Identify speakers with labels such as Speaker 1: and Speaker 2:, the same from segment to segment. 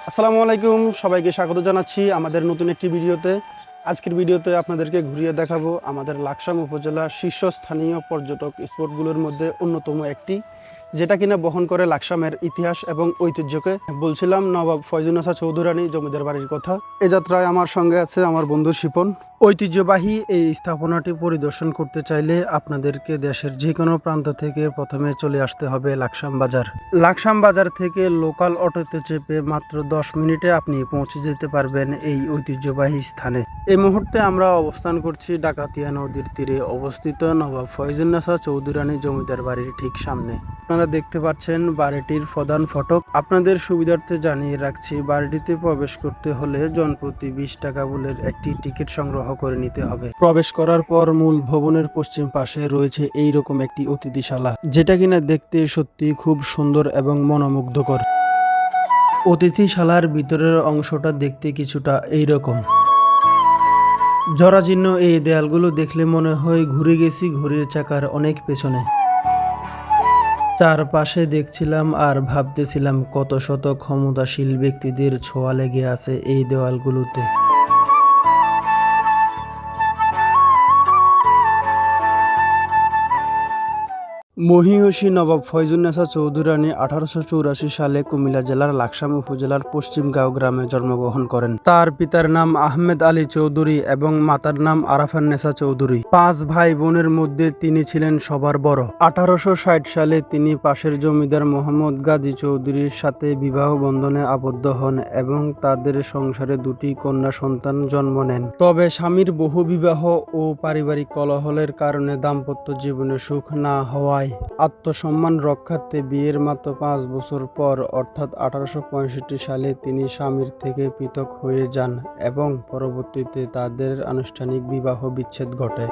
Speaker 1: আসসালামু আলাইকুম, সবাইকে স্বাগত জানাচ্ছি আমাদের নতুন একটি ভিডিওতে। আজকের ভিডিওতে আপনাদেরকে ঘুরিয়ে দেখাবো আমাদের লাকসাম উপজেলার শীর্ষস্থানীয় পর্যটক স্পটগুলোর মধ্যে অন্যতম একটি, যেটা কিনা বহন করে লাকসামের ইতিহাস এবং ঐতিহ্যকে। বলছিলাম নবাব ফয়জুন্নেসা চৌধুরানী জমিদার বাড়ির কথা। এ যাত্রায় আমার সঙ্গে আছে আমার বন্ধু শিপন। ঐতিহ্যবাহী এই স্থাপনাটি পরিদর্শন করতে চাইলে আপনাদেরকে দেশের যে কোনো প্রান্ত থেকে প্রথমে চলে আসতে হবে লাকসাম বাজার। লাকসাম বাজার থেকে লোকাল অটোতে চেপে মাত্র 10 মিনিটে আপনি পৌঁছে যেতে পারবেন এই ঐতিহ্যবাহী স্থানে। এই মুহূর্তে আমরা অবস্থান করছি ডাকাতিয়া নদীর তীরে অবস্থিত নবাব ফয়জুন্নেসা চৌধুরানী জমিদার বাড়ির ঠিক সামনে। আপনারা দেখতে পাচ্ছেন বাড়িটির প্রধান ফটক। আপনাদের সুবিধার্থে জানিয়ে রাখছি, বাড়িটিতে প্রবেশ করতে হলে জনপ্রতি 20 টাকা মূল্যের একটি টিকিট সংগ্রহ করে নিতে হবে। প্রবেশ করার পর মূল ভবনের পশ্চিম পাশে রয়েছে এইরকম একটি অতিথিশালা, যেটা কিনা দেখতে সত্যি খুব সুন্দর এবং মনোমুগ্ধকর। অতিথিশালার ভিতরের অংশটা দেখতে কিছুটা এইরকম। জরাজীর্ণ এই দেয়ালগুলো দেখলে মনে হয় ঘুরে গেছি ঘড়ির চাকার অনেক পেছনে। চারপাশে দেখছিলাম আর ভাবতেছিলাম কত শত ক্ষমতাশীল ব্যক্তিদের ছোঁয়া লেগে আছে এই দেওয়ালগুলোতে। মহিষী নবাব ফয়জুন্নেসা চৌধুরানী 1884 সালে কুমিল্লা জেলার লাকসাম উপজেলার পশ্চিমগাঁও গ্রামে জন্মগ্রহণ করেন। তার পিতার নাম আহমেদ আলী চৌধুরী এবং মাতার নাম আরাফান্নেসা চৌধুরী। 5 ভাই বোনের মধ্যে তিনি ছিলেন সবার বড়। 1860 সালে তিনি পাশের জমিদার মোহাম্মদ গাজী চৌধুরীর সাথে বিবাহ বন্ধনে আবদ্ধ হন এবং তাদের সংসারে 2টি কন্যা সন্তান জন্ম নেন। তবে স্বামীর বহু বিবাহ ও পারিবারিক কলহের কারণে দাম্পত্য জীবনে সুখ না হওয়ায় আত্মসম্মান রক্ষার্থে বিয়ের মাত্র 5 বছর পর অর্থাৎ 1865 সালে তিনি স্বামীর থেকে পৃথক হয়ে যান এবং পরবর্তীতে তাদের আনুষ্ঠানিক বিবাহ বিচ্ছেদ ঘটে।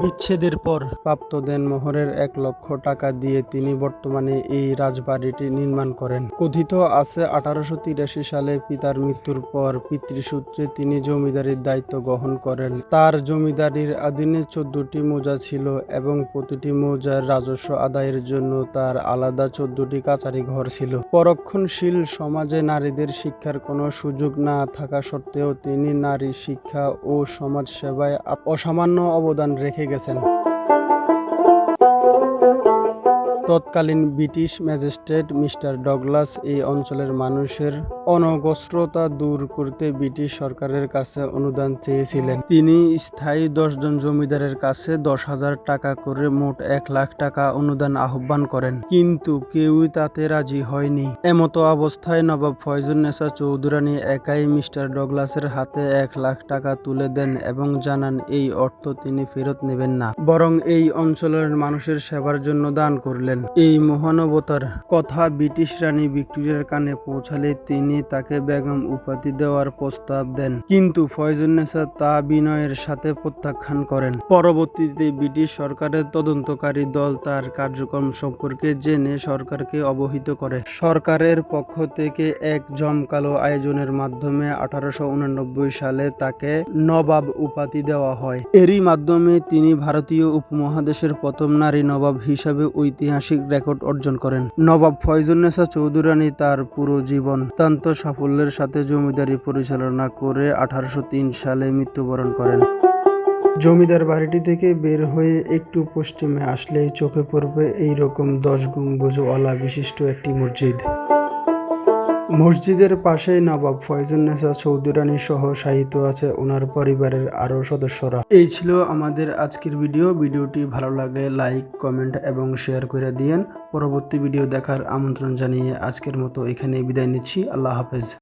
Speaker 1: বিচ্ছেদের পর প্রাপ্ত দেনমোহরের 1 লক্ষ টাকা দিয়ে তিনি বর্তমানে এই রাজবাড়িটি নির্মাণ করেন। কথিত আছে 1883 সালে পিতার মৃত্যুর পর পিতৃসূত্রে তিনি জমিদারির দায়িত্ব গ্রহণ করেন। তার জমিদারির অধীনে 14টি মৌজা ছিল এবং প্রতিটি মৌজার রাজস্ব আদায়ের জন্য তার আলাদা 14টি কাচারি ঘর ছিল। পরক্ষণশীল সমাজে নারীদের শিক্ষার কোনো সুযোগ না থাকা সত্ত্বেও তিনি নারী শিক্ষা ও সমাজ সেবায় অসামান্য অবদান রেখে গেছেন। তৎকালীন ব্রিটিশ ম্যাজিস্ট্রেট মিস্টার ডগলাস এই অঞ্চলের মানুষের অনগ্রস্ততা দূর করতে ব্রিটিশ সরকারের কাছে অনুদান চেয়েছিলেন। তিনি স্থায়ী 10 জন জমিদারের কাছে 10,000 টাকা করে মোট 1 লাখ টাকা অনুদান আহ্বান করেন, কিন্তু কেউই তাতে রাজি হয়নি। এমতো অবস্থায় নবাব ফয়জুন্নেসা চৌধুরানী একাই মিস্টার ডগলাসের হাতে 1 লাখ টাকা তুলে দেন এবং জানান এই অর্থ তিনি ফেরত নেবেন না, বরং এই অঞ্চলের মানুষের সেবার জন্য দান করলেন। এই মহানবতার কথা ব্রিটিশ রানী ভিক্টোরিয়ার কানে পৌঁছালে তিনি তাকে বেগম উপাধি দেওয়ার প্রস্তাব দেন, কিন্তু ফয়জুন্নেসা তা বিনয়ের সাথে প্রত্যাখ্যান করেন। পরবর্তীতে ব্রিটিশ সরকারের তদন্তকারী দল তার কার্যক্রম সম্পর্কে জেনে সরকারকে অবহিত করে। সরকারের পক্ষ থেকে এক জমকালো আয়োজনের মাধ্যমে 1889 সালে তাকে নবাব উপাধি দেওয়া হয়। এরই মাধ্যমে তিনি ভারতীয় উপমহাদেশের প্রথম নারী নবাব হিসাবে ঐতিহাসিক রেকর্ড অর্জন করেন। নবাব ফয়জুন্নেসা চৌধুরানী তার পুরো জীবন অত্যন্ত সাফল্যের সাথে জমিদারি পরিচালনা করে 1803 সালে মৃত্যুবরণ করেন। জমিদার বাড়িটি থেকে বের হয়ে একটু পশ্চিমে আসলেই চোখে পড়বে এইরকম 10 গম্বুজওয়ালা বিশিষ্ট একটি মসজিদ। মসজিদের পাশেই নবাব ফয়জুন্নেসা চৌধুরানী সহ শায়িত আছে ওনার পরিবারের আরও সদস্যরা। এই ছিল আমাদের আজকের ভিডিওটি ভালো লাগলে লাইক, কমেন্ট এবং শেয়ার করে দিয়েন। পরবর্তী ভিডিও দেখার আমন্ত্রণ জানিয়ে আজকের মতো এখানে বিদায় নিচ্ছি। আল্লাহ হাফেজ।